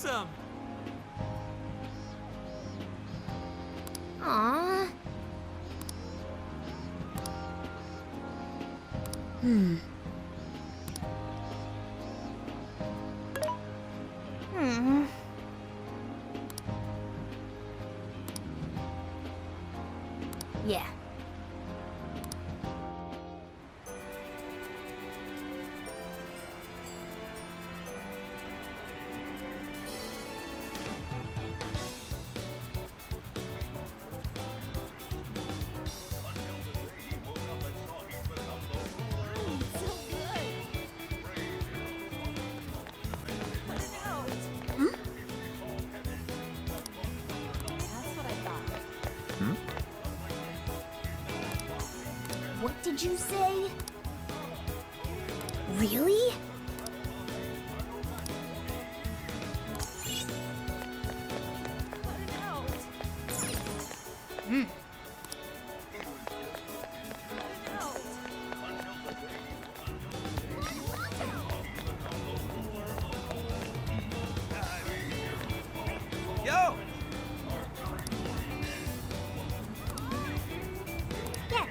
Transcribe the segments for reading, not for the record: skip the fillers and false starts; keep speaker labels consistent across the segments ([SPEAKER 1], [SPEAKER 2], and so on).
[SPEAKER 1] awesome!
[SPEAKER 2] Aww. Yeah. What did you say? Really?
[SPEAKER 1] Yo!
[SPEAKER 2] Yes.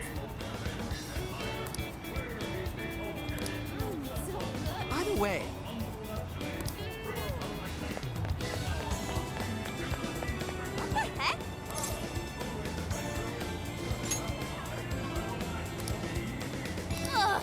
[SPEAKER 1] By the way,
[SPEAKER 2] What the heck? Ugh.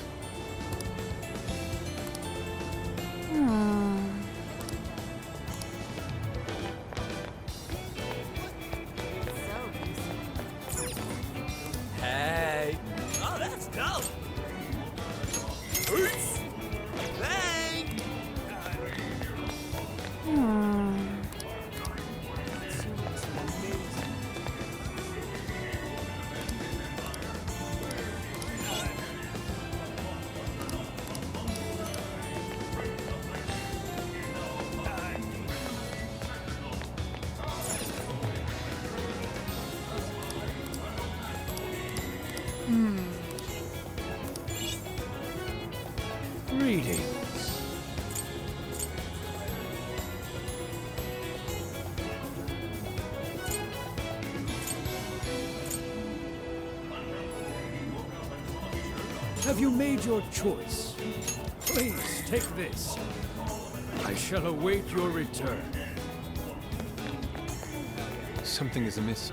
[SPEAKER 1] hey! Oh, that's dope! Peace! Bang!
[SPEAKER 3] Greetings. Have you made your choice? Please take this. I shall await your return.
[SPEAKER 4] Something is amiss.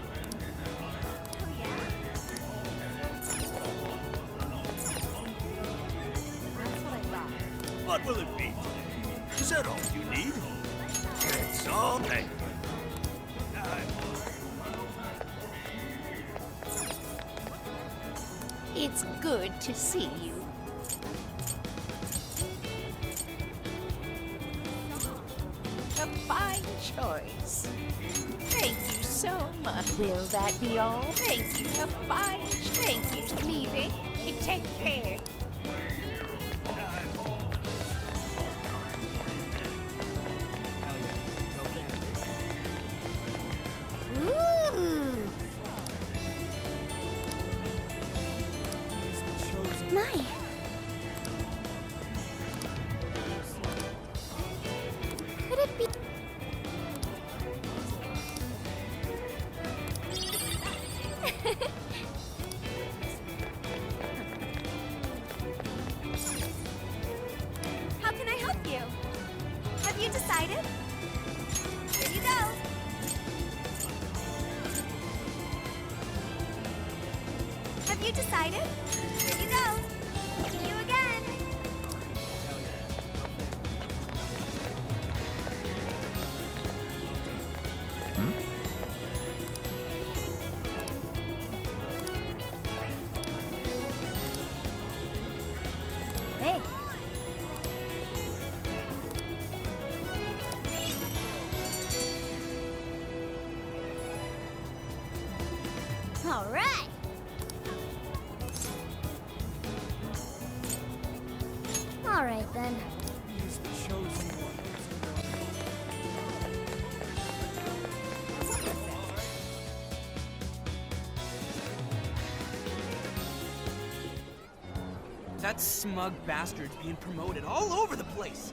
[SPEAKER 5] What will it be? Is that all you need? It's all right.
[SPEAKER 2] It's good to see you. A fine choice. Thank you so much. Will that be all? Thank you. A fine. Thank you. Leaving. Take care. Ooh. My. Could it be? How can I help you? Have you decided? Here you go. Have you decided? Here you go. See you again. Hey. All right. All right then.
[SPEAKER 3] He is the chosen one.
[SPEAKER 1] That smug bastard's being promoted all over the place.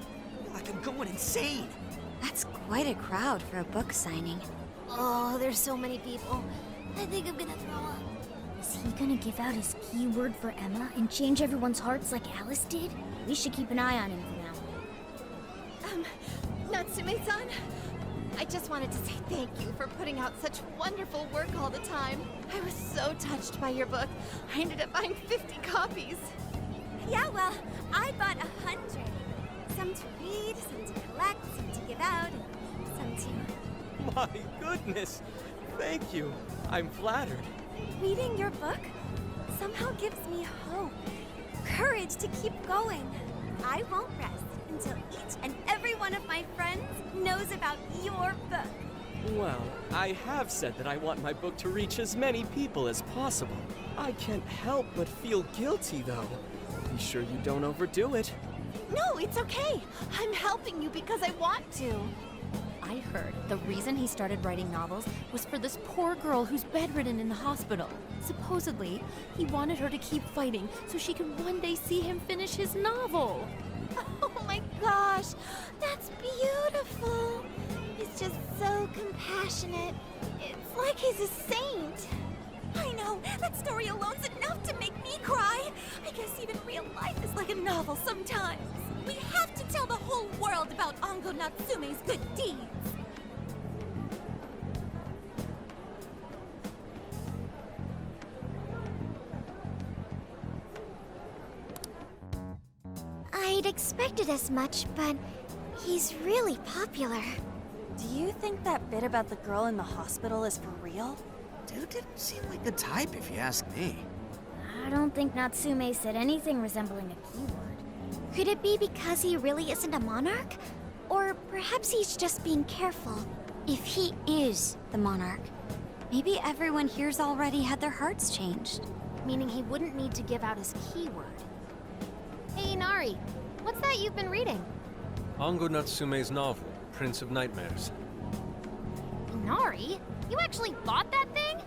[SPEAKER 1] Like I'm going insane.
[SPEAKER 6] That's quite a crowd for a book signing.
[SPEAKER 7] Oh, there's so many people. I think I'm gonna throw up. Is he gonna give out his keyword for Emma and change everyone's hearts like Alice did? We should keep an eye on him for now.
[SPEAKER 2] Natsume-san, I just wanted to say thank you for putting out such wonderful work all the time. I was so touched by your book. I ended up buying 50 copies.
[SPEAKER 6] Yeah, well, I bought 100. Some to read, some to collect, some to give out, and some to...
[SPEAKER 1] My goodness. Thank you. I'm flattered.
[SPEAKER 6] Reading your book somehow gives me hope, courage to keep going. I won't rest until each and every one of my friends knows about your book.
[SPEAKER 1] Well, I have said that I want my book to reach as many people as possible. I can't help but feel guilty, though. Be sure you don't overdo it.
[SPEAKER 2] No, it's okay. I'm helping you because I want to. I heard the reason he started writing novels was for this poor girl who's bedridden in the hospital. Supposedly, he wanted her to keep fighting so she could one day see him finish his novel. Oh my gosh, that's beautiful. He's just so compassionate. It's like he's a saint.
[SPEAKER 6] I know, that story alone's enough to make me cry. I guess even real life is like a novel sometimes. We have to tell the whole world about Ango Natsume's good deeds.
[SPEAKER 7] I'd expected as much, but he's really popular.
[SPEAKER 6] Do you think that bit about the girl in the hospital is for real?
[SPEAKER 8] Dude didn't seem like the type, if you ask me.
[SPEAKER 7] I don't think Natsume said anything resembling a keyword. Could it be because he really isn't a monarch? Or perhaps he's just being careful.
[SPEAKER 6] If he is the monarch, maybe everyone here's already had their hearts changed.
[SPEAKER 7] Meaning he wouldn't need to give out his keyword. Hey, Inari, what's that you've been reading?
[SPEAKER 4] Ango Natsume's novel, Prince of Nightmares.
[SPEAKER 7] Inari? You actually bought that thing?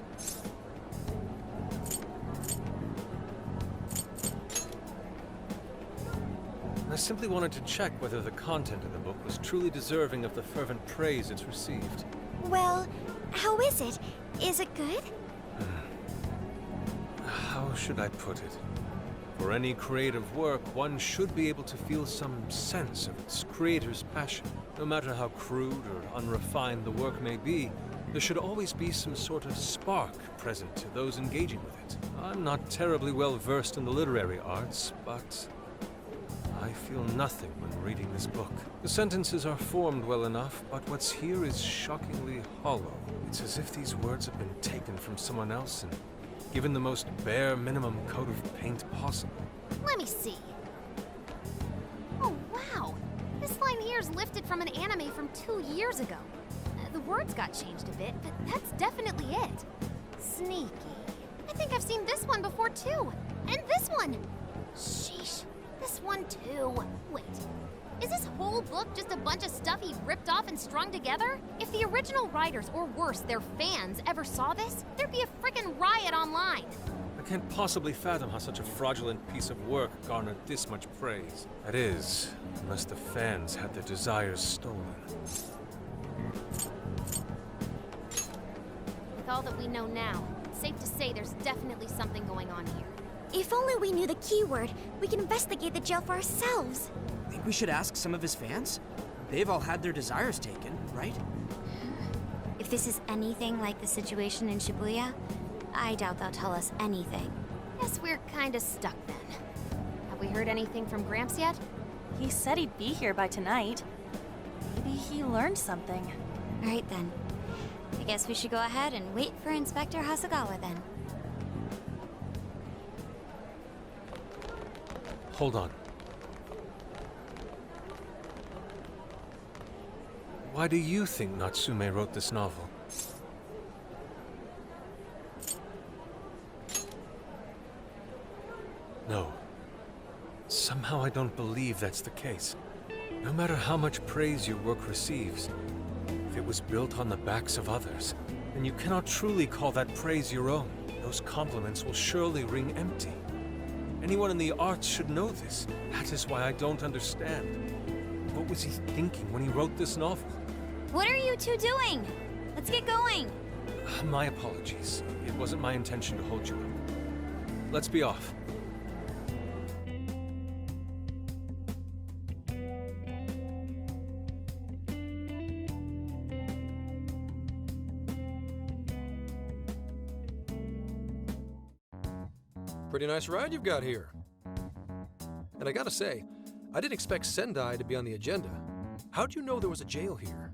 [SPEAKER 4] I simply wanted to check whether the content of the book was truly deserving of the fervent praise it's received.
[SPEAKER 7] Well, how is it? Is it good?
[SPEAKER 4] How should I put it? For any creative work, one should be able to feel some sense of its creator's passion. No matter how crude or unrefined the work may be, there should always be some sort of spark present to those engaging with it. I'm not terribly well versed in the literary arts, but I feel nothing when reading this book. The sentences are formed well enough, but what's here is shockingly hollow. It's as if these words have been taken from someone else and given the most bare minimum coat of paint possible.
[SPEAKER 7] Let me see. Oh, wow. This line here is lifted from an anime from 2 years ago. The words got changed a bit, but that's definitely it. Sneaky. I think I've seen this one before, too. And this one. Sheesh. This one, too. Wait. Is this whole book just a bunch of stuff he ripped off and strung together? If the original writers, or worse, their fans, ever saw this, there'd be a frickin' riot online.
[SPEAKER 4] I can't possibly fathom how such a fraudulent piece of work garnered this much praise. That is, unless the fans had their desires stolen.
[SPEAKER 7] With all that we know now, it's safe to say there's definitely something going on here.
[SPEAKER 6] If only we knew the keyword, we can investigate the jail for ourselves.
[SPEAKER 8] Think we should ask some of his fans? They've all had their desires taken, right?
[SPEAKER 6] If this is anything like the situation in Shibuya, I doubt they'll tell us anything.
[SPEAKER 7] Guess we're kinda stuck then. Have we heard anything from Gramps yet?
[SPEAKER 9] He said he'd be here by tonight. Maybe he learned something.
[SPEAKER 6] All right then. I guess we should go ahead and wait for Inspector Hasagawa then.
[SPEAKER 4] Hold on. Why do you think Natsume wrote this novel? No. Somehow I don't believe that's the case. No matter how much praise your work receives, if it was built on the backs of others, then you cannot truly call that praise your own. Those compliments will surely ring empty. Anyone in the arts should know this. That is why I don't understand. What was he thinking when he wrote this novel?
[SPEAKER 6] What are you two doing? Let's get going.
[SPEAKER 4] My apologies. It wasn't my intention to hold you up. Let's be off.
[SPEAKER 10] Pretty nice ride you've got here. And I gotta say, I didn't expect Sendai to be on the agenda. How'd you know there was a jail here?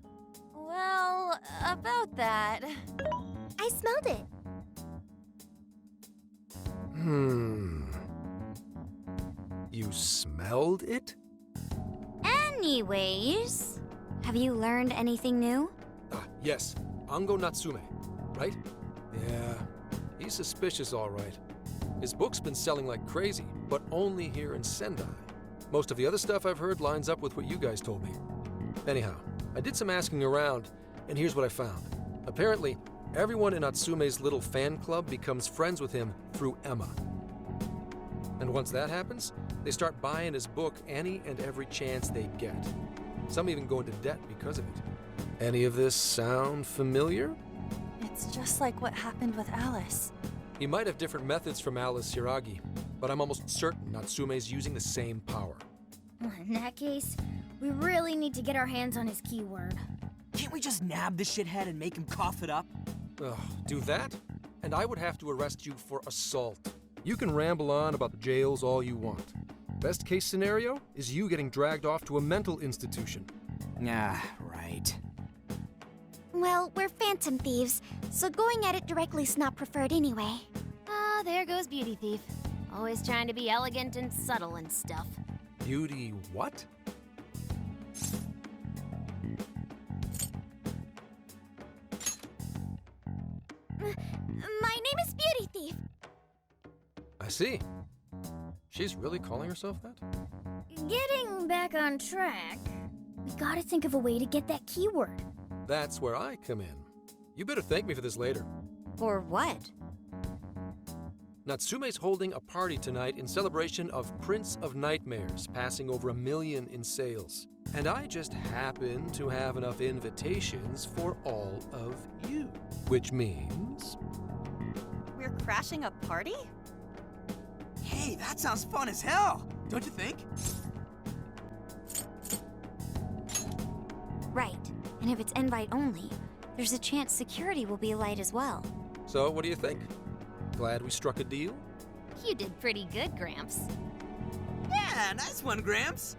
[SPEAKER 9] Well, about that.
[SPEAKER 6] I smelled it.
[SPEAKER 10] You smelled it?
[SPEAKER 6] Anyways, have you learned anything new?
[SPEAKER 10] Ah, yes. Ango Natsume, right? Yeah, he's suspicious all right. His book's been selling like crazy, but only here in Sendai. Most of the other stuff I've heard lines up with what you guys told me. Anyhow, I did some asking around, and here's what I found. Apparently, everyone in Natsume's little fan club becomes friends with him through Emma. And once that happens, they start buying his book any and every chance they get. Some even go into debt because of it. Any of this sound familiar?
[SPEAKER 9] It's just like what happened with Alice.
[SPEAKER 10] He might have different methods from Alice Hiragi, but I'm almost certain Natsume's using the same power.
[SPEAKER 11] In that case, we really need to get our hands on his keyword.
[SPEAKER 8] Can't we just nab the shithead and make him cough it up?
[SPEAKER 10] Ugh, do that? And I would have to arrest you for assault. You can ramble on about the jails all you want. Best case scenario is you getting dragged off to a mental institution.
[SPEAKER 8] Ah, right.
[SPEAKER 6] Well, we're phantom thieves, so going at it directly's not preferred anyway.
[SPEAKER 7] Ah, there goes Beauty Thief. Always trying to be elegant and subtle and stuff.
[SPEAKER 10] Beauty what?
[SPEAKER 6] My name is Beauty Thief.
[SPEAKER 10] I see. She's really calling herself that?
[SPEAKER 11] Getting back on track, we gotta think of a way to get that keyword.
[SPEAKER 10] That's where I come in. You better thank me for this later.
[SPEAKER 2] Or what?
[SPEAKER 10] Natsume's holding a party tonight in celebration of Prince of Nightmares, passing over 1 million in sales. And I just happen to have enough invitations for all of you. Which means...
[SPEAKER 9] We're crashing a party?
[SPEAKER 8] Hey, that sounds fun as hell, don't you think?
[SPEAKER 2] Right. And if it's invite only, there's a chance security will be light as well.
[SPEAKER 10] So, what do you think? Glad we struck a deal?
[SPEAKER 7] You did pretty good, Gramps.
[SPEAKER 8] Yeah, nice one, Gramps.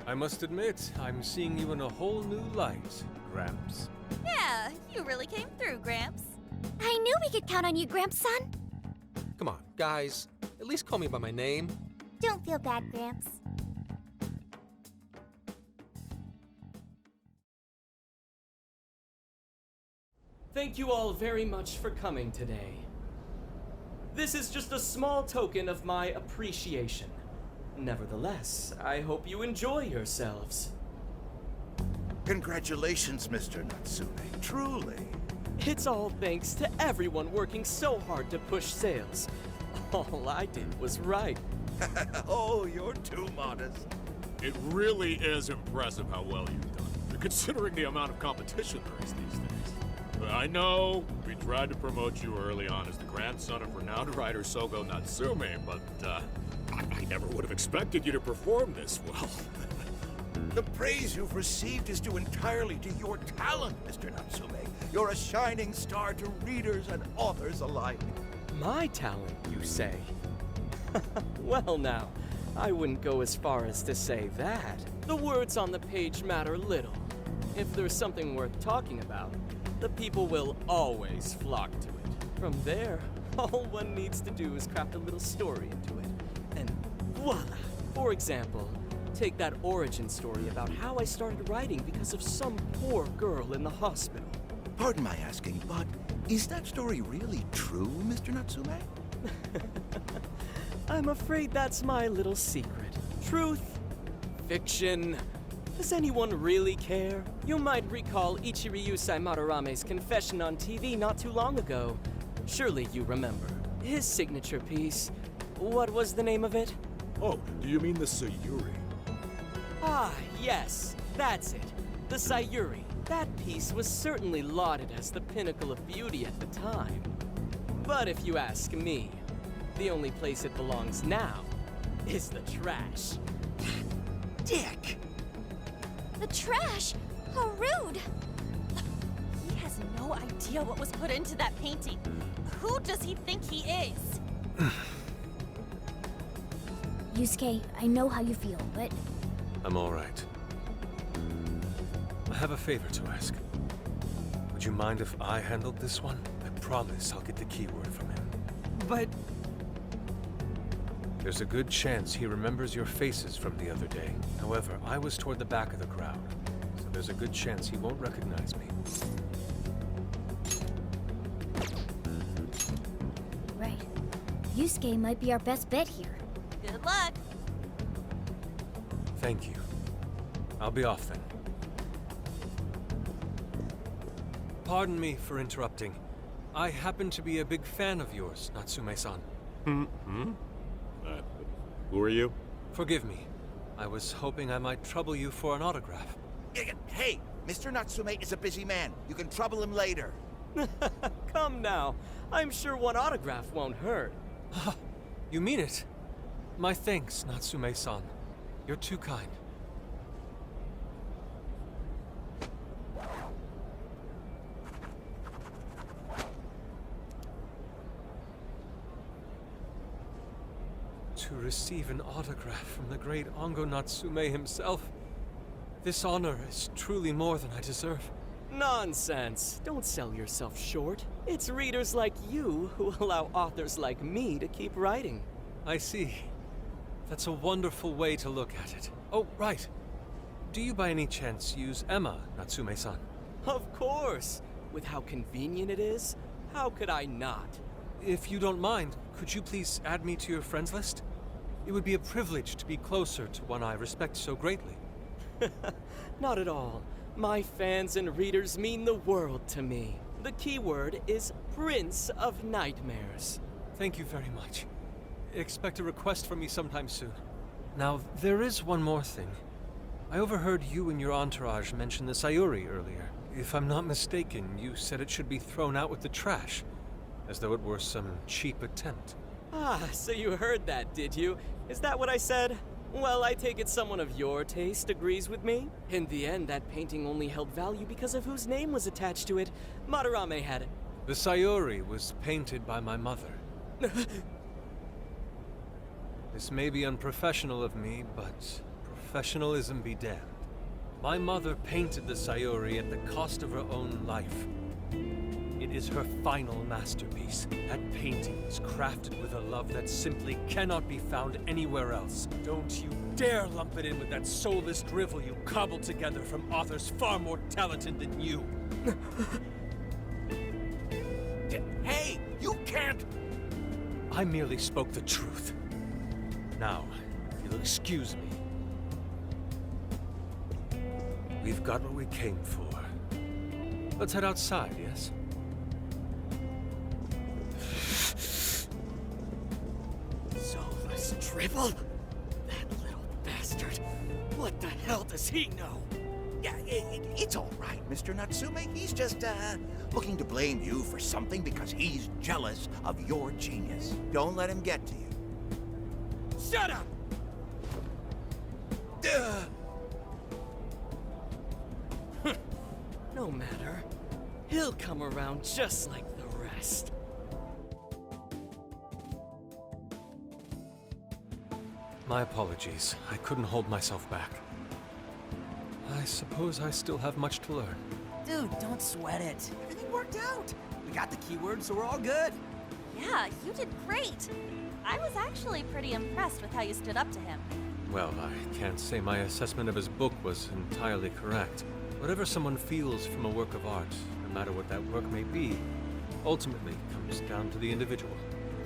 [SPEAKER 4] I must admit, I'm seeing you in a whole new light, Gramps.
[SPEAKER 9] Yeah, you really came through, Gramps.
[SPEAKER 6] I knew we could count on you, Gramps-son.
[SPEAKER 10] Come on, guys. At least call me by my name.
[SPEAKER 6] Don't feel bad, Gramps.
[SPEAKER 1] Thank you all very much for coming today. This is just a small token of my appreciation. Nevertheless, I hope you enjoy yourselves.
[SPEAKER 5] Congratulations, Mr. Natsume. Truly.
[SPEAKER 1] It's all thanks to everyone working so hard to push sales. All I did was write.
[SPEAKER 5] Oh, you're too modest.
[SPEAKER 12] It really is impressive how well you've done, considering the amount of competition there is these days. I know we tried to promote you early on as the grandson of renowned writer Sogo Natsume, but I never would have expected you to perform this well.
[SPEAKER 5] The praise you've received is due entirely to your talent, Mr. Natsume. You're a shining star to readers and authors alike.
[SPEAKER 1] My talent, you say? Well now, I wouldn't go as far as to say that. The words on the page matter little. If there's something worth talking about, the people will always flock to it. From there, all one needs to do is craft a little story into it. And voila! For example, take that origin story about how I started writing because of some poor girl in the hospital.
[SPEAKER 5] Pardon my asking, but is that story really true, Mr. Natsume?
[SPEAKER 1] I'm afraid that's my little secret. Truth, fiction. Does anyone really care? You might recall Ichiryu Madorame's confession on TV not too long ago. Surely you remember. His signature piece. What was the name of it?
[SPEAKER 12] Oh, do you mean the Sayuri?
[SPEAKER 1] Ah, yes, that's it. The Sayuri. That piece was certainly lauded as the pinnacle of beauty at the time. But if you ask me, the only place it belongs now is the trash.
[SPEAKER 8] Dick!
[SPEAKER 2] The trash? How rude! He has no idea what was put into that painting. Who does he think he is?
[SPEAKER 11] Yusuke, I know how you feel, but
[SPEAKER 4] I'm all right. I have a favor to ask. Would you mind if I handled this one? I promise I'll get the keyword from him.
[SPEAKER 8] But...
[SPEAKER 4] There's a good chance he remembers your faces from the other day. However, I was toward the back of the crowd, so there's a good chance he won't recognize me.
[SPEAKER 11] right. Yusuke might be our best bet here.
[SPEAKER 2] Good luck!
[SPEAKER 4] Thank you. I'll be off then. Pardon me for interrupting. I happen to be a big fan of yours, Natsume-san.
[SPEAKER 12] Who are you?
[SPEAKER 4] Forgive me. I was hoping I might trouble you for an autograph.
[SPEAKER 5] Hey, Mr. Natsume is a busy man. You can trouble him later.
[SPEAKER 1] Come now. I'm sure one autograph won't hurt.
[SPEAKER 4] You mean it? My thanks, Natsume-san. You're too kind. To receive an autograph from the great Ango Natsume himself. This honor is truly more than I deserve.
[SPEAKER 1] Nonsense. Don't sell yourself short. It's readers like you who allow authors like me to keep writing.
[SPEAKER 4] I see. That's a wonderful way to look at it. Oh, right. Do you by any chance use Emma, Natsume-san?
[SPEAKER 1] Of course. With how convenient it is, how could I not?
[SPEAKER 4] If you don't mind, could you please add me to your friends list? It would be a privilege to be closer to one I respect so greatly.
[SPEAKER 1] Not at all. My fans and readers mean the world to me. The keyword is Prince of Nightmares.
[SPEAKER 4] Thank you very much. Expect a request from me sometime soon. Now, there is one more thing. I overheard you and your entourage mention the Sayuri earlier. If I'm not mistaken, you said it should be thrown out with the trash, as though it were some cheap attempt.
[SPEAKER 1] Ah, so you heard that, did you? Is that what I said? Well, I take it someone of your taste agrees with me. In the end, that painting only held value because of whose name was attached to it. Madarame had it.
[SPEAKER 4] The Sayuri was painted by my mother. This may be unprofessional of me, but professionalism be damned. My mother painted the Sayuri at the cost of her own life. It is her final masterpiece. That painting is crafted with a love that simply cannot be found anywhere else. Don't you dare lump it in with that soulless drivel you cobbled together from authors far more talented than you.
[SPEAKER 5] Hey, you can't!
[SPEAKER 4] I merely spoke the truth. Now, if you'll excuse me. We've got what we came for. Let's head outside, yes?
[SPEAKER 1] Soulless drivel? That little bastard. What the hell does he know?
[SPEAKER 5] Yeah, it's all right, Mr. Natsume. He's just, looking to blame you for something because he's jealous of your genius. Don't let him get to you.
[SPEAKER 1] Shut up! No matter. He'll come around just like the rest.
[SPEAKER 4] My apologies. I couldn't hold myself back. I suppose I still have much to learn.
[SPEAKER 8] Dude, don't sweat it. Everything worked out. We got the keyword, so we're all good.
[SPEAKER 9] Yeah, you did great. I was actually pretty impressed with how you stood up to him.
[SPEAKER 4] Well, I can't say my assessment of his book was entirely correct. Whatever someone feels from a work of art, no matter what that work may be, ultimately comes down to the individual.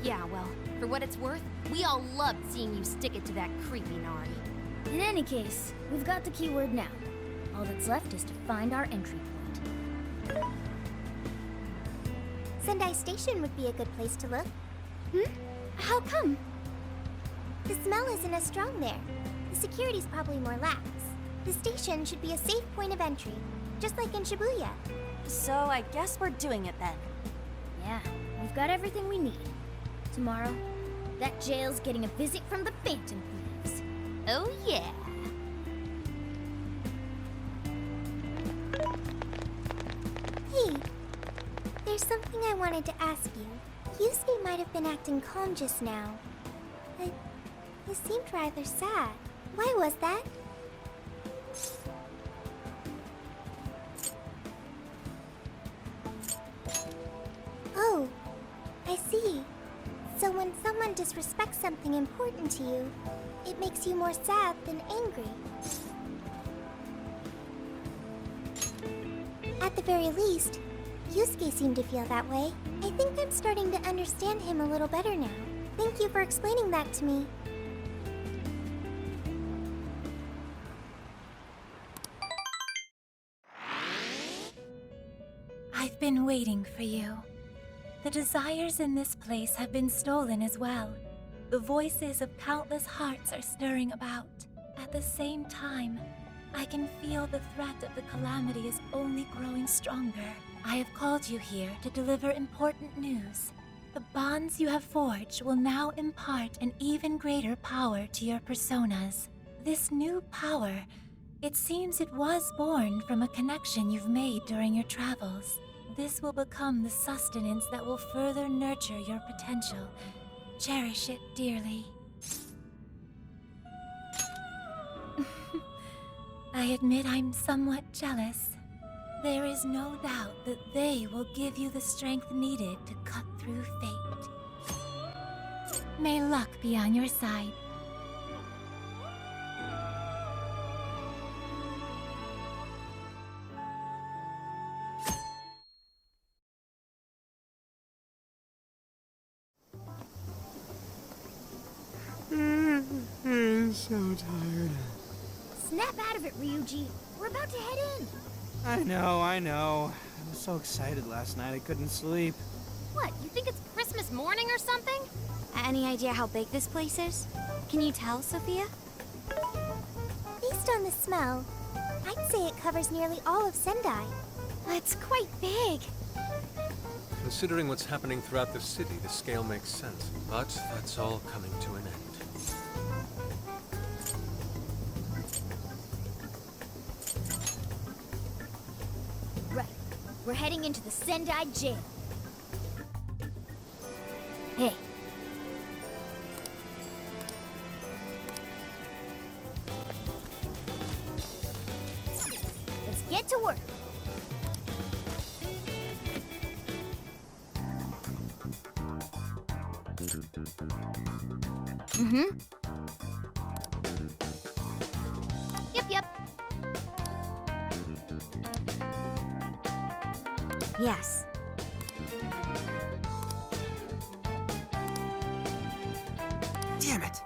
[SPEAKER 7] Yeah, well, for what it's worth, we all loved seeing you stick it to that creepy Nari.
[SPEAKER 11] in any case, we've got the keyword now. All that's left is to find our entry point.
[SPEAKER 6] Sendai Station would be a good place to look. How come? The smell isn't as strong there. The security's probably more lax. The station should be a safe point of entry. just like in Shibuya.
[SPEAKER 9] So I guess we're doing it then.
[SPEAKER 11] Yeah, we've got everything we need. Tomorrow, that jail's getting a visit from the Phantom Thieves.
[SPEAKER 7] Oh yeah.
[SPEAKER 6] Hey, there's something I wanted to ask you. Yusuke might have been acting calm just now, but he seemed rather sad. Why was that? Oh, I see. So when someone disrespects something important to you, it makes you more sad than angry. At the very least, Yusuke seemed to feel that way. I think I'm starting to understand him a little better now. Thank you for explaining that to me.
[SPEAKER 13] I've been waiting for you. The desires in this place have been stolen as well. The voices of countless hearts are stirring about. At the same time, I can feel the threat of the calamity is only growing stronger. I have called you here to deliver important news. The bonds you have forged will now impart an even greater power to your personas. This new power, it seems it was born from a connection you've made during your travels. This will become the sustenance that will further nurture your potential. Cherish it dearly. I admit I'm somewhat jealous. There is no doubt that they will give you the strength needed to cut through fate. May luck be on your side.
[SPEAKER 14] I'm so tired.
[SPEAKER 11] Snap out of it, Ryuji. We're about to head in.
[SPEAKER 8] I know. I was so excited last night I couldn't sleep.
[SPEAKER 7] What, you think it's Christmas morning or something? Any idea how big this place is? Can you tell, Sophia?
[SPEAKER 6] Based on the smell, I'd say it covers nearly all of Sendai.
[SPEAKER 7] It's quite big.
[SPEAKER 4] Considering what's happening throughout the city, the scale makes sense. But that's all coming to an end.
[SPEAKER 11] Right. We're heading into the Sendai jail. Hey. Let's get to work.
[SPEAKER 7] Mm-hmm. Yep. Yes.
[SPEAKER 8] Damn it!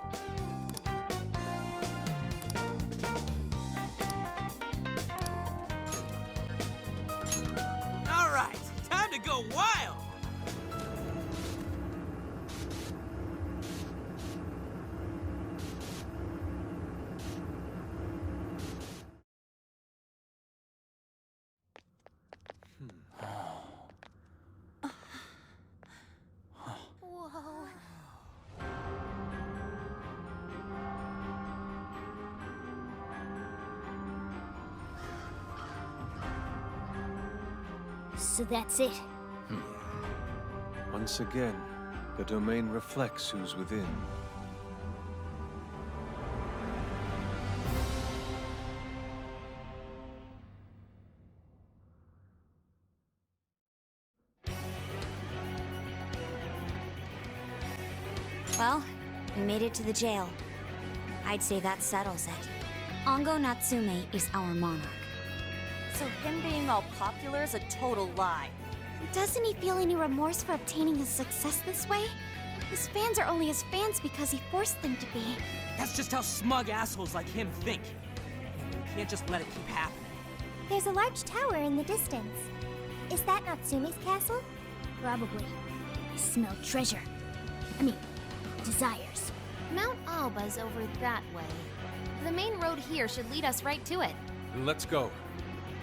[SPEAKER 15] All right, time to go wild!
[SPEAKER 7] Whoa.
[SPEAKER 11] So that's it.
[SPEAKER 4] Once again, the domain reflects who's within.
[SPEAKER 7] Well, we made it to the jail. I'd say that settles it. Ongo Natsume is our monarch.
[SPEAKER 9] So him being all popular is a total lie.
[SPEAKER 6] Doesn't he feel any remorse for obtaining his success this way? His fans are only his fans because he forced them to be.
[SPEAKER 15] That's just how smug assholes like him think. You can't just let it keep happening.
[SPEAKER 6] There's a large tower in the distance. Is that Natsume's castle?
[SPEAKER 11] Probably. I smell treasure. I mean, desires.
[SPEAKER 7] Mount Alba's over that way. The main road here should lead us right to it.
[SPEAKER 4] Let's go.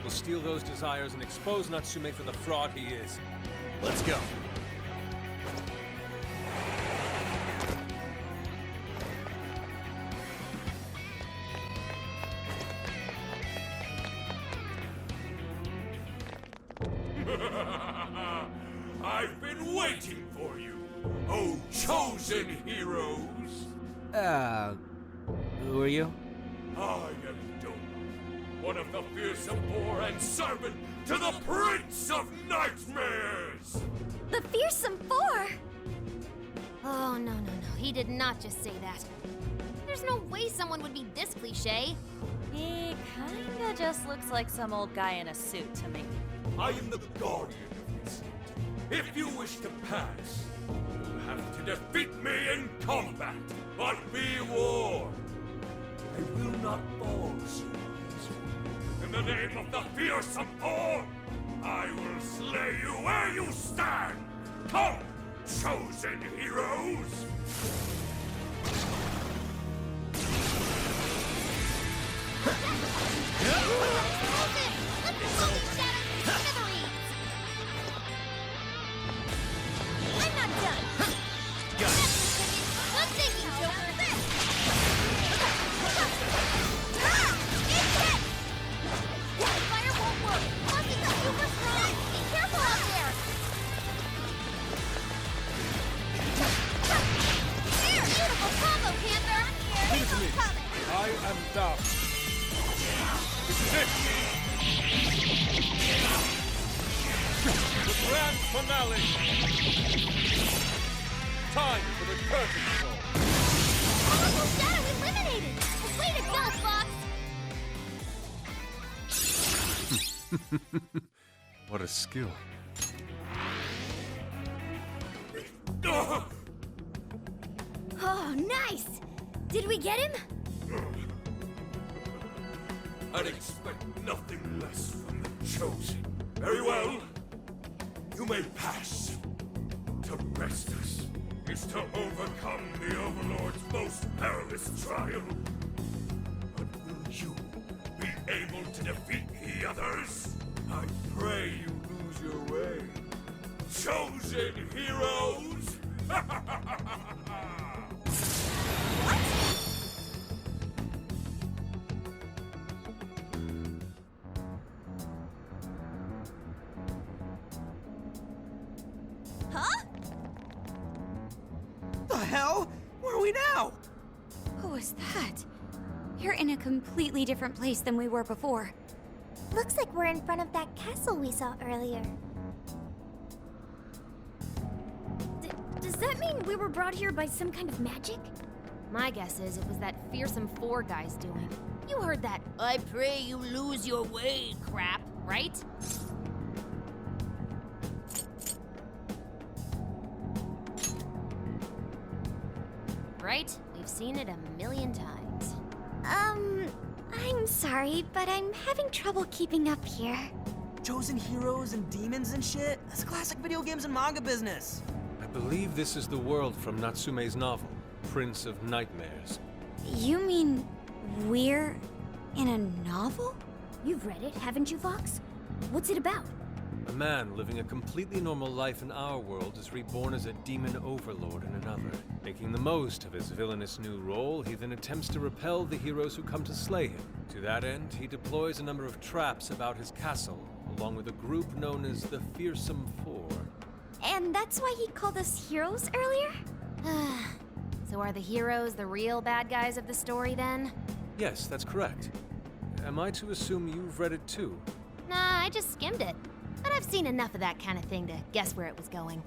[SPEAKER 4] We'll steal those desires and expose Natsume for the fraud he is. Let's go.
[SPEAKER 14] I've been waiting for you, oh chosen heroes!
[SPEAKER 8] Who are you?
[SPEAKER 14] I am Doma, one of the fearsome four and servant to the Prince of Nightmares!
[SPEAKER 7] The Fearsome Four? Oh, no. He did not just say that. There's no way someone would be this cliche.
[SPEAKER 9] He kinda just looks like some old guy in a suit to me.
[SPEAKER 14] I am the guardian of this. If you wish to pass, you'll have to defeat me in combat. But be warned, I will not fall so easily. In the name of the Fearsome Four, I will slay you where you stand! Come, chosen heroes!
[SPEAKER 7] I'm not done! Good thinking, Joker! It's hit! Fire won't work! Muscles are super strong! Be careful out there! There! Beautiful combo, Panther!
[SPEAKER 4] Give it to me. I am Dark. This is it! The grand finale! Time for the curtain call!
[SPEAKER 7] Powerful shadow eliminated! Way to go, Fox!
[SPEAKER 4] What a skill.
[SPEAKER 11] Oh, nice! Did we get him?
[SPEAKER 14] I'd expect nothing less from the chosen. Very well. You may pass. To best us is to overcome the Overlord's most perilous trial. But will you be able to defeat the others? I pray you lose your way. Chosen heroes!
[SPEAKER 9] Huh?
[SPEAKER 8] The hell? Where are we now?
[SPEAKER 6] Who was that? You're in a completely different place than we were before.
[SPEAKER 11] Looks like we're in front of that castle we saw earlier. Does that mean we were brought here by some kind of magic?
[SPEAKER 2] My guess is it was that Fearsome Four guy's doing. You heard that "I pray you lose your way" crap, right? Right? We've seen it a million times.
[SPEAKER 6] I'm sorry, but I'm having trouble keeping up here.
[SPEAKER 8] Chosen heroes and demons and shit? That's classic video games and manga business.
[SPEAKER 4] I believe this is the world from Natsume's novel, Prince of Nightmares.
[SPEAKER 6] You mean we're in a novel?
[SPEAKER 11] You've read it, haven't you, Fox? What's it about?
[SPEAKER 4] A man living a completely normal life in our world is reborn as a demon overlord in another. Making the most of his villainous new role, he then attempts to repel the heroes who come to slay him. To that end, he deploys a number of traps about his castle, along with a group known as the Fearsome Four.
[SPEAKER 6] And that's why he called us heroes earlier?
[SPEAKER 2] So are the heroes the real bad guys of the story then?
[SPEAKER 4] Yes, that's correct. Am I to assume you've read it too?
[SPEAKER 2] Nah, I just skimmed it. But I've seen enough of that kind of thing to guess where it was going.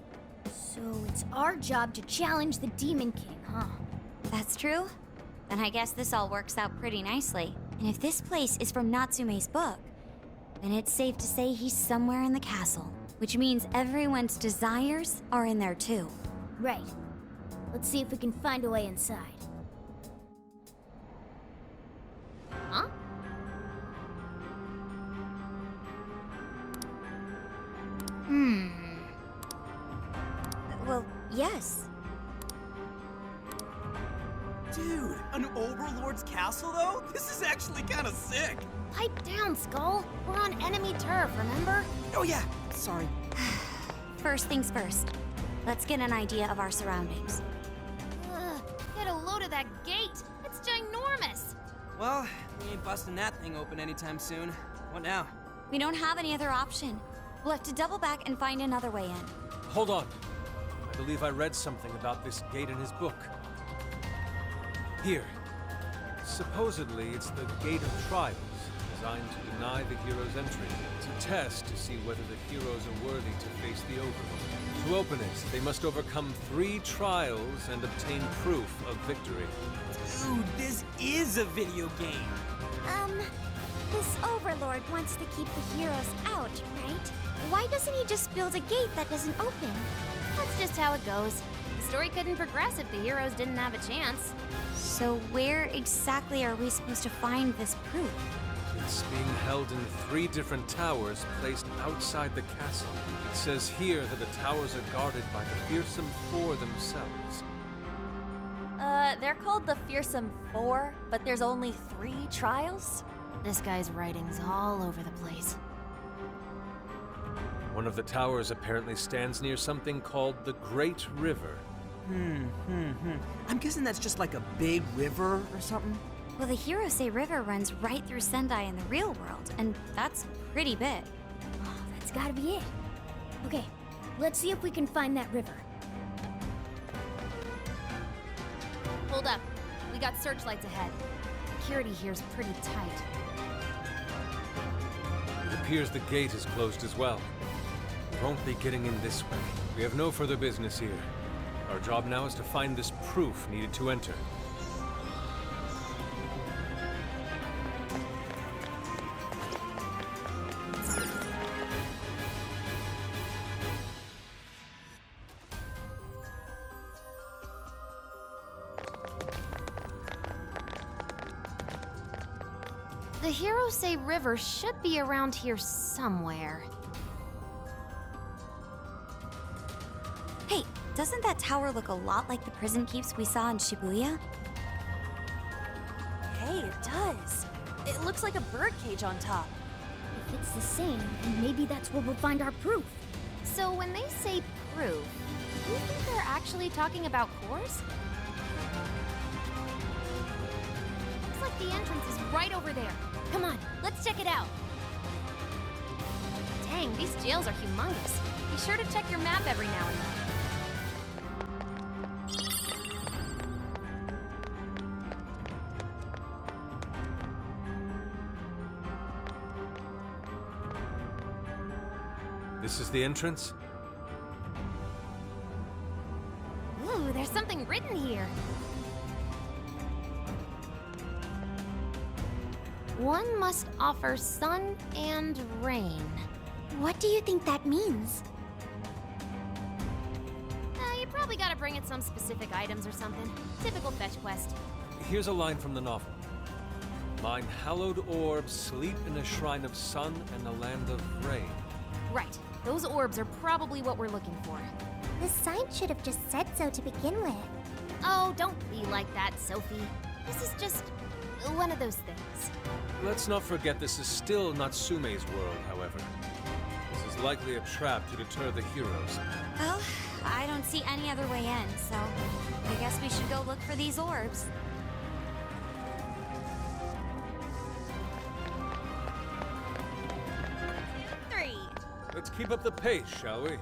[SPEAKER 11] So it's our job to challenge the Demon King, huh?
[SPEAKER 6] That's true. Then I guess this all works out pretty nicely. And if this place is from Natsume's book, then it's safe to say he's somewhere in the castle. Which means everyone's desires are in there too.
[SPEAKER 11] Right. Let's see if we can find a way inside.
[SPEAKER 2] Huh?
[SPEAKER 6] Well, yes.
[SPEAKER 8] Dude,
[SPEAKER 15] An overlord's castle, though? This is actually kind of sick.
[SPEAKER 7] Pipe down, Skull. We're on enemy turf, remember?
[SPEAKER 15] Oh yeah, sorry.
[SPEAKER 6] First things first. Let's get an idea of our surroundings.
[SPEAKER 2] Get a load of that gate. It's ginormous.
[SPEAKER 8] Well, we ain't busting that thing open anytime soon. What now?
[SPEAKER 6] We don't have any other option. We'll have to double back and find another way in.
[SPEAKER 4] Hold on. I believe I read something about this gate in his book. Here. Supposedly, it's the Gate of Trials, designed to deny the heroes entry. It's a test to see whether the heroes are worthy to face the Overlord. To open it, they must overcome 3 trials and obtain proof of victory.
[SPEAKER 15] Dude, this is a video game.
[SPEAKER 6] This Overlord wants to keep the heroes out, right? Why doesn't he just build a gate that doesn't open?
[SPEAKER 2] That's just how it goes. The story couldn't progress if the heroes didn't have a chance.
[SPEAKER 6] So where exactly are we supposed to find this proof?
[SPEAKER 4] It's being held in 3 different towers placed outside the castle. It says here that the towers are guarded by the Fearsome Four themselves.
[SPEAKER 9] They're called the Fearsome Four, but there's only 3 trials?
[SPEAKER 2] This guy's writing's all over the place.
[SPEAKER 4] One of the towers apparently stands near something called the Great River.
[SPEAKER 8] I'm guessing that's just like a big river or something?
[SPEAKER 6] Well, the Hirose River runs right through Sendai in the real world, and that's pretty big.
[SPEAKER 11] Oh, that's gotta be it. Okay, let's see if we can find that river.
[SPEAKER 2] Hold up. We got searchlights ahead. Security here's pretty tight.
[SPEAKER 4] It appears the gate is closed as well. We won't be getting in this way. We have no further business here. Our job now is to find this proof needed to enter.
[SPEAKER 2] The Hirose River should be around here somewhere.
[SPEAKER 6] Hey, doesn't that tower look a lot like the prison keeps we saw in Shibuya?
[SPEAKER 9] Hey, it does. It looks like a birdcage on top.
[SPEAKER 11] If it's the same, then maybe that's where we'll find our proof.
[SPEAKER 2] So when they say proof, do you think they're actually talking about cores? Looks like the entrance is right over there. Come on, let's check it out. Dang, these jails are humongous. Be sure to check your map every now and then.
[SPEAKER 4] This is the entrance?
[SPEAKER 2] Ooh, there's something written here. One must offer sun and rain.
[SPEAKER 6] What do you think that means?
[SPEAKER 2] You probably gotta bring it some specific items or something. Typical fetch quest.
[SPEAKER 4] Here's a line from the novel. Mine hallowed orbs sleep in a shrine of sun and a land of rain.
[SPEAKER 2] Right. Those orbs are probably what we're looking for.
[SPEAKER 6] The sign should have just said so to begin with.
[SPEAKER 2] Oh, don't be like that, Sophie. This is just one of those things.
[SPEAKER 4] Let's not forget this is still Natsume's world, however. This is likely a trap to deter the heroes.
[SPEAKER 6] Well, I don't see any other way in, so I guess we should go look for these orbs.
[SPEAKER 4] Let's keep up the pace, shall we?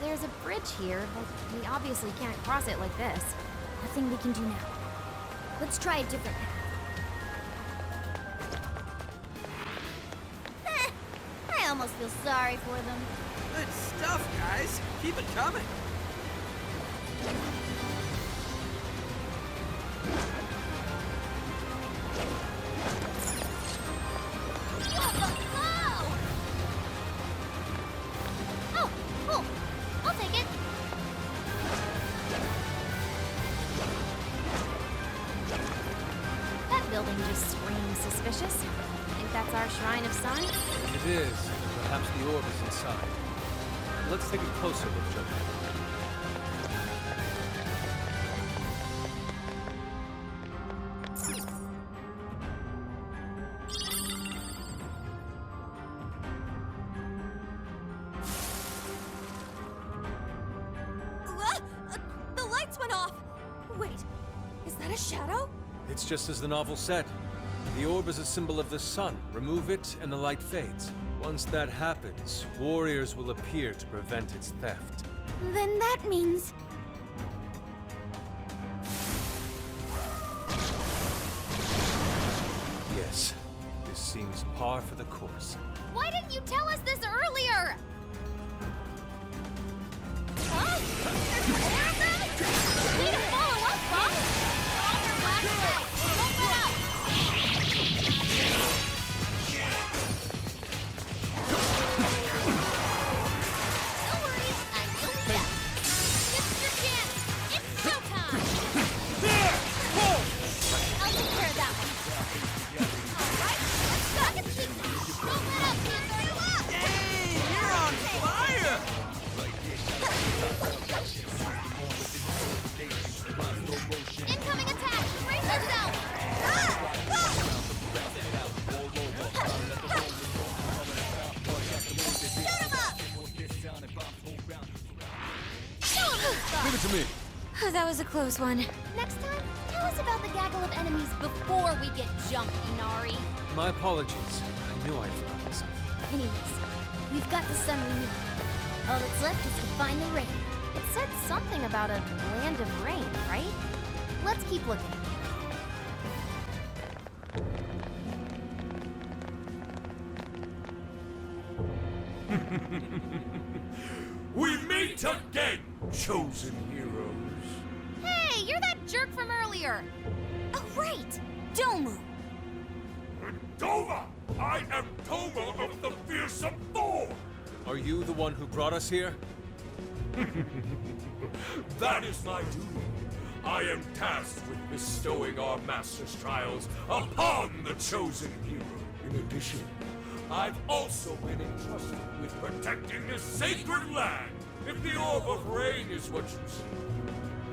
[SPEAKER 2] There's a bridge here, but we obviously can't cross it like this.
[SPEAKER 11] Nothing we can do now. Let's try a different path.
[SPEAKER 2] I almost feel sorry for them.
[SPEAKER 8] Good stuff, guys. Keep it coming.
[SPEAKER 2] Oh, cool. I'll take it. That building just screams suspicious. Think that's our Shrine of Sun?
[SPEAKER 4] It is. Perhaps the orb is inside. Let's take a closer look, Joker. It's just as the novel said. The orb is a symbol of the sun. Remove it, and the light fades. Once that happens, warriors will appear to prevent its theft.
[SPEAKER 6] Then that means...
[SPEAKER 4] Yes, this seems par for the course.
[SPEAKER 7] Why didn't you tell us this earlier? Huh? There's more of them? Way to follow up, Bob! On your last leg! Don't let up! No worries, I'm nearly dead. This is your chance! It's showtime! I'll take care of that one. Alright, let's go! I can keep this! Don't let up, Panther!
[SPEAKER 15] Hey, you're on fire!
[SPEAKER 7] Incoming attack! Brace yourself! Shoot him up!
[SPEAKER 10] Give it to me.
[SPEAKER 2] Oh, that was a close one.
[SPEAKER 7] Next time, tell us about the gaggle of enemies before we get jumped, Inari.
[SPEAKER 4] My apologies. I knew I'd forgotten something.
[SPEAKER 11] Anyways, we've got the sun we need. All that's left is to find the rain.
[SPEAKER 7] It said something about a land of rain, right? Let's keep looking.
[SPEAKER 14] We meet again, chosen heroes.
[SPEAKER 7] Hey, you're that jerk from earlier!
[SPEAKER 6] Oh, right! Domu!
[SPEAKER 14] Doma! I am Doma of the Fearsome Thorn!
[SPEAKER 4] Are you the one who brought us here?
[SPEAKER 14] That is my duty. I am tasked with bestowing our master's trials upon the chosen hero. In addition, I've also been entrusted with protecting this sacred land. If the Orb of Rain is what you say,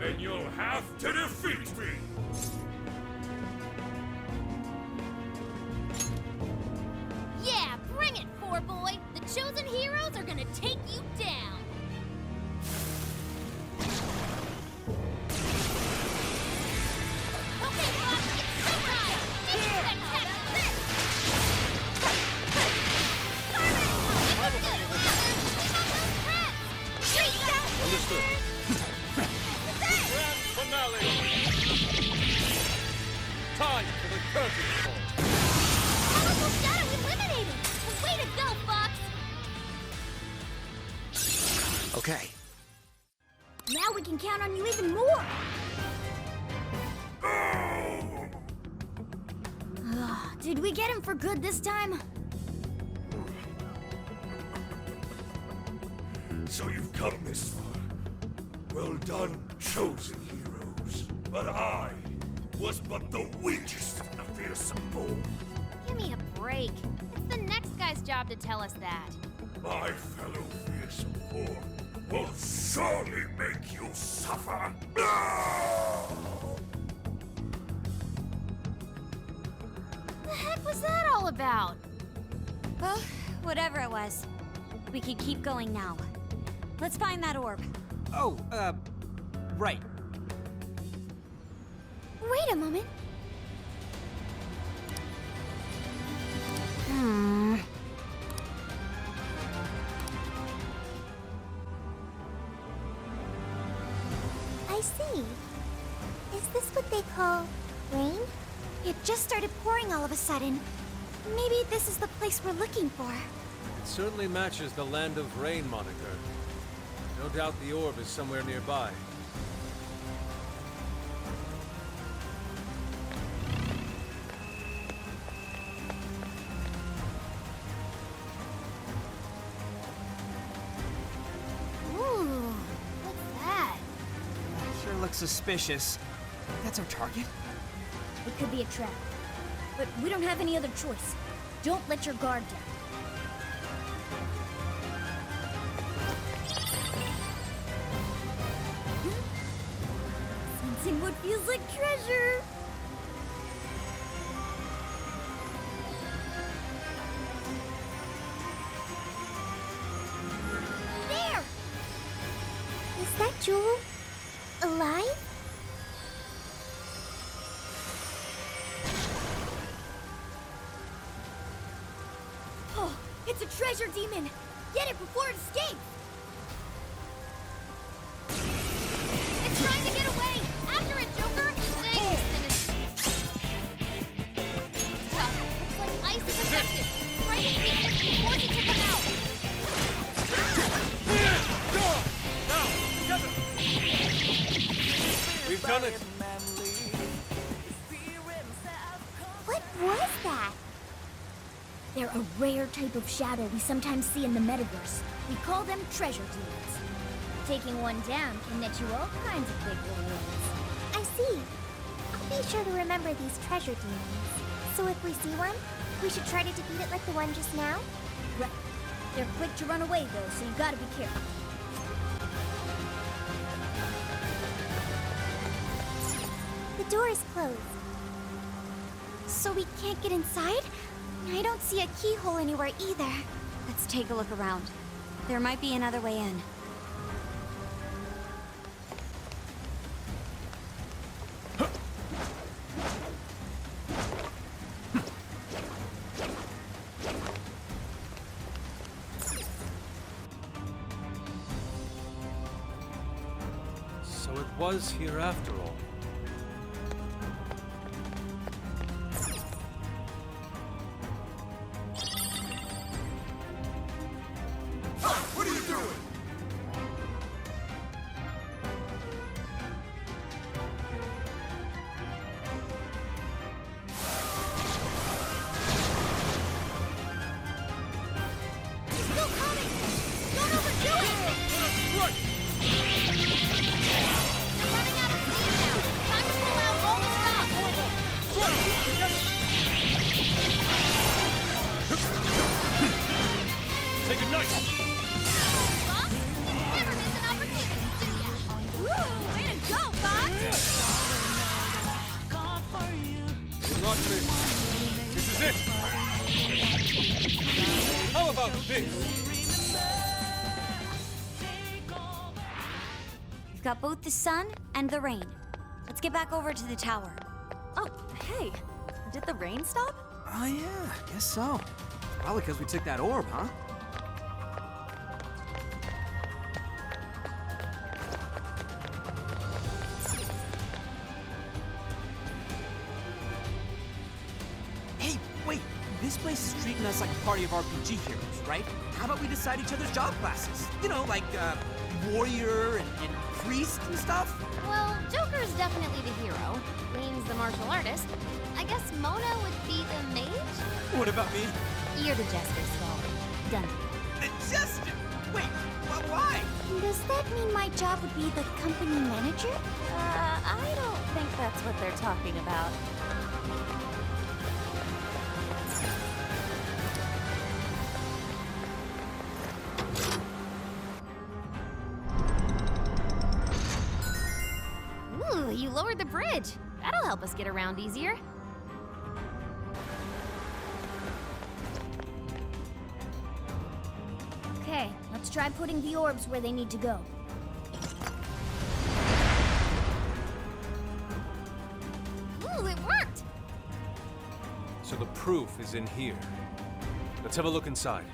[SPEAKER 14] then you'll have to defeat me.
[SPEAKER 7] Yeah, bring it, Four Boy! The chosen heroes are gonna take you down! Okay, Bob, it's showtime! Insect attack this! Carmen, this is good! We got those crabs! Straight down!
[SPEAKER 10] Understood.
[SPEAKER 12] Grand finale! Time for the curtain call.
[SPEAKER 7] Powerful shadow eliminated! Way to go, Fox!
[SPEAKER 5] Okay.
[SPEAKER 11] Now we can count on you even more. Ugh, did we get him for good this time?
[SPEAKER 14] So you've come this far. Well done, chosen heroes. But I was but the weakest of the fearsome foe.
[SPEAKER 7] Give me a break. It's the next guy's job to tell us that.
[SPEAKER 14] My fellow fearsome foe will surely make you suffer.
[SPEAKER 7] The heck was that all about?
[SPEAKER 6] Well, whatever it was. We can keep going now. Let's find that orb.
[SPEAKER 8] Oh, right.
[SPEAKER 6] Wait a moment.
[SPEAKER 11] I see. Is this what they call rain?
[SPEAKER 6] It just started pouring all of a sudden. Maybe this is the place we're looking for.
[SPEAKER 4] It certainly matches the Land of Rain moniker. No doubt the orb is somewhere nearby.
[SPEAKER 7] Ooh, what's that?
[SPEAKER 8] Sure looks suspicious. That's our target?
[SPEAKER 11] It could be a trap. But we don't have any other choice. Don't let your guard down. Sensing what feels like treasure.
[SPEAKER 7] There!
[SPEAKER 11] Is that Jewel alive? It's a treasure demon! Get it before it escapes!
[SPEAKER 7] It's trying to get away! After it, Joker! Thanks! Tough. Looks like ice is affected. Try to beat it and force it to come out.
[SPEAKER 4] We've done it!
[SPEAKER 11] What was that? They're a rare type of shadow we sometimes see in the metaverse. We call them treasure demons. Taking one down can net you all kinds of big rewards.
[SPEAKER 6] I see. I'll be sure to remember these treasure demons. So if we see one, we should try to defeat it like the one just now?
[SPEAKER 11] Right. They're quick to run away though, so you gotta be careful.
[SPEAKER 6] The door is closed. So we can't get inside? I don't see a keyhole anywhere either.
[SPEAKER 2] Let's take a look around. There might be another way in.
[SPEAKER 4] So it was here after all.
[SPEAKER 14] What are you doing?
[SPEAKER 7] He's still coming! Don't overdo it!
[SPEAKER 14] Right!
[SPEAKER 7] They're running out of steam now. Time to pull out all the stops.
[SPEAKER 14] Take a nice.
[SPEAKER 7] Fox? Never miss an opportunity, do ya? Woo! Way to go, Fox!
[SPEAKER 14] Not me. This is it. How about this?
[SPEAKER 2] We've got both the sun and the rain. Let's get back over to the tower.
[SPEAKER 9] Oh, hey. Did the rain stop?
[SPEAKER 8] Oh yeah, guess so. Probably because we took that orb, huh? Hey, wait. This place is treating us like a party of RPG heroes, right? How about we decide each other's job classes? You know, like, warrior and priest and stuff?
[SPEAKER 7] Well, Joker's definitely the hero. Wayne's the martial artist. I guess Mona would be the mage?
[SPEAKER 8] What about me?
[SPEAKER 7] You're the jester, so done.
[SPEAKER 8] The jester? Wait, why?
[SPEAKER 6] Does that mean my job would be the company manager?
[SPEAKER 9] I don't think that's what they're talking about.
[SPEAKER 7] Ooh, you lowered the bridge. That'll help us get around easier.
[SPEAKER 11] Okay, let's try putting the orbs where they need to go.
[SPEAKER 7] Ooh, it worked!
[SPEAKER 4] So the proof is in here. Let's have a look inside.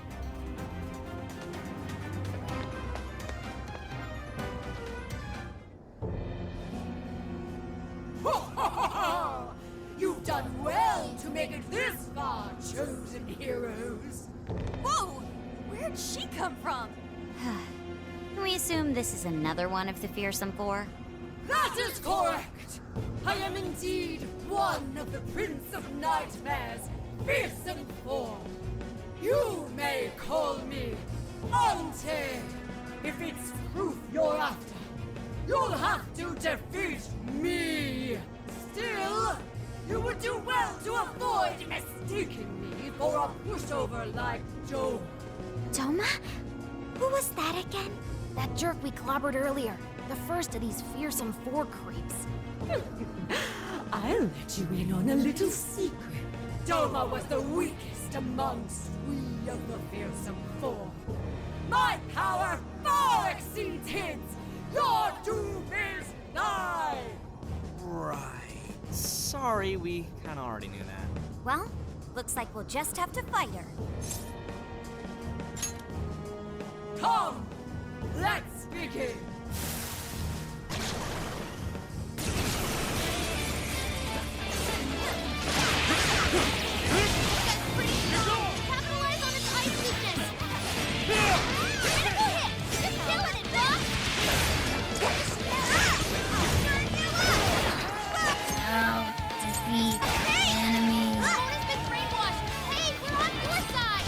[SPEAKER 16] You've done well to make it this far, chosen heroes.
[SPEAKER 9] Whoa! Where'd she come from?
[SPEAKER 2] Can we assume this is another one of the fearsome four?
[SPEAKER 16] That is correct! I am indeed one of the Prince of Nightmare's fearsome four. You may call me Auntie. If it's proof you're after, you'll have to defeat me. Still, you would do well to avoid mistaking me for a pushover like Joe.
[SPEAKER 6] Doma? Who was that again?
[SPEAKER 2] That jerk we clobbered earlier. The first of these fearsome four creeps.
[SPEAKER 16] I'll let you in on a little secret. Doma was the weakest amongst we of the fearsome four. My power far exceeds his. Your doom is nigh.
[SPEAKER 8] Right. Sorry, we kinda already knew that.
[SPEAKER 2] Well, looks like we'll just have to fight her.
[SPEAKER 16] Come! Let's begin!
[SPEAKER 7] Capitalize on its ice weakness! Critical hit! Just killing it, Doc!
[SPEAKER 11] Now, defeat the enemy.
[SPEAKER 7] Opponent's been brainwashed! Hey, we're on your side!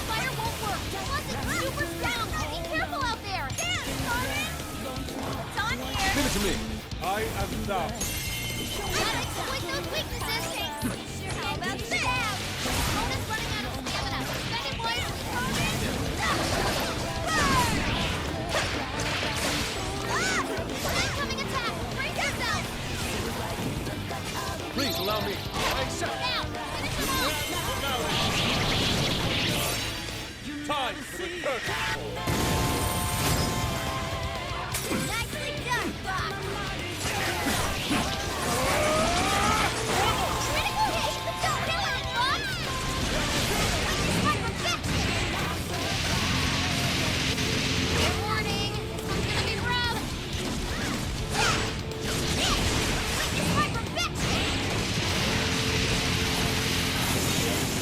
[SPEAKER 7] Fire won't work! Plus, it's super strong! Be careful out there! Damn, Carmen! It's on here!
[SPEAKER 4] Give it to me. I am thou.
[SPEAKER 7] Gotta exploit those weaknesses! How about that? Opponent's running out of stamina! Spend it wisely, Carmen! Incoming attack! Brace yourself!
[SPEAKER 4] Please allow me. I accept.
[SPEAKER 7] Now! Finish him off!
[SPEAKER 4] Time for the curtain.
[SPEAKER 7] Nicely done, Bob! Critical hit! Don't kill it, Bob! Sniper fix! Warning! This one's gonna be rough! Sniper fix!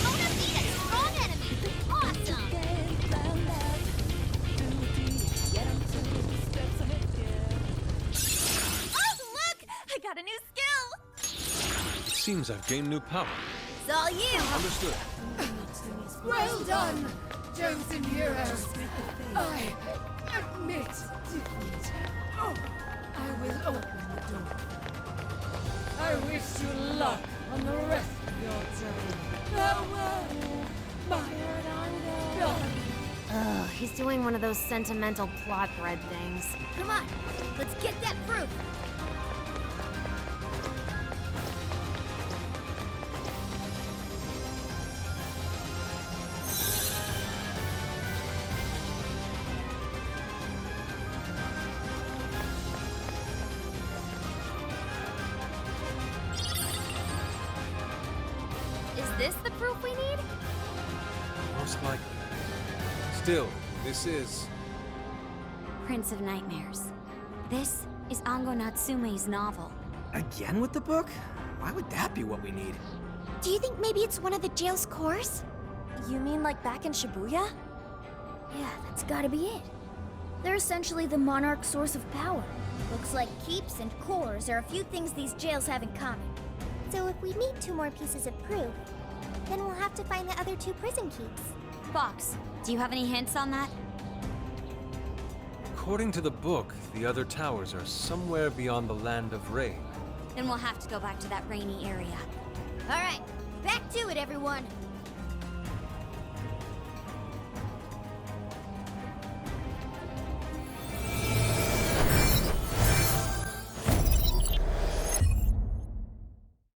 [SPEAKER 7] Mona beat a strong enemy! Awesome!
[SPEAKER 6] Oh, look! I got a new skill!
[SPEAKER 4] It seems I've gained new power.
[SPEAKER 6] It's all you!
[SPEAKER 4] Understood.
[SPEAKER 16] Well done, chosen heroes. I admit defeat. Oh, I will open the door. I wish you luck on the rest of your journey. Farewell, my done.
[SPEAKER 2] Ugh, he's doing one of those sentimental plot thread things.
[SPEAKER 11] Come on, let's get that proof.
[SPEAKER 2] Is this the proof we need?
[SPEAKER 4] Most likely. Still, this is...
[SPEAKER 2] Prince of Nightmares. This is Ango Natsume's novel.
[SPEAKER 8] Again with the book? Why would that be what we need?
[SPEAKER 11] Do you think maybe it's one of the jail's cores?
[SPEAKER 6] You mean like back in Shibuya?
[SPEAKER 11] Yeah, that's gotta be it. They're essentially the monarch's source of power. Looks like keeps and cores are a few things these jails have in common.
[SPEAKER 6] So if we need 2 more pieces of proof, then we'll have to find the other 2 prison keeps.
[SPEAKER 2] Fox, do you have any hints on that?
[SPEAKER 4] According to the book, the other towers are somewhere beyond the Land of Rain.
[SPEAKER 2] Then we'll have to go back to that rainy area.
[SPEAKER 11] All right, back to it, everyone.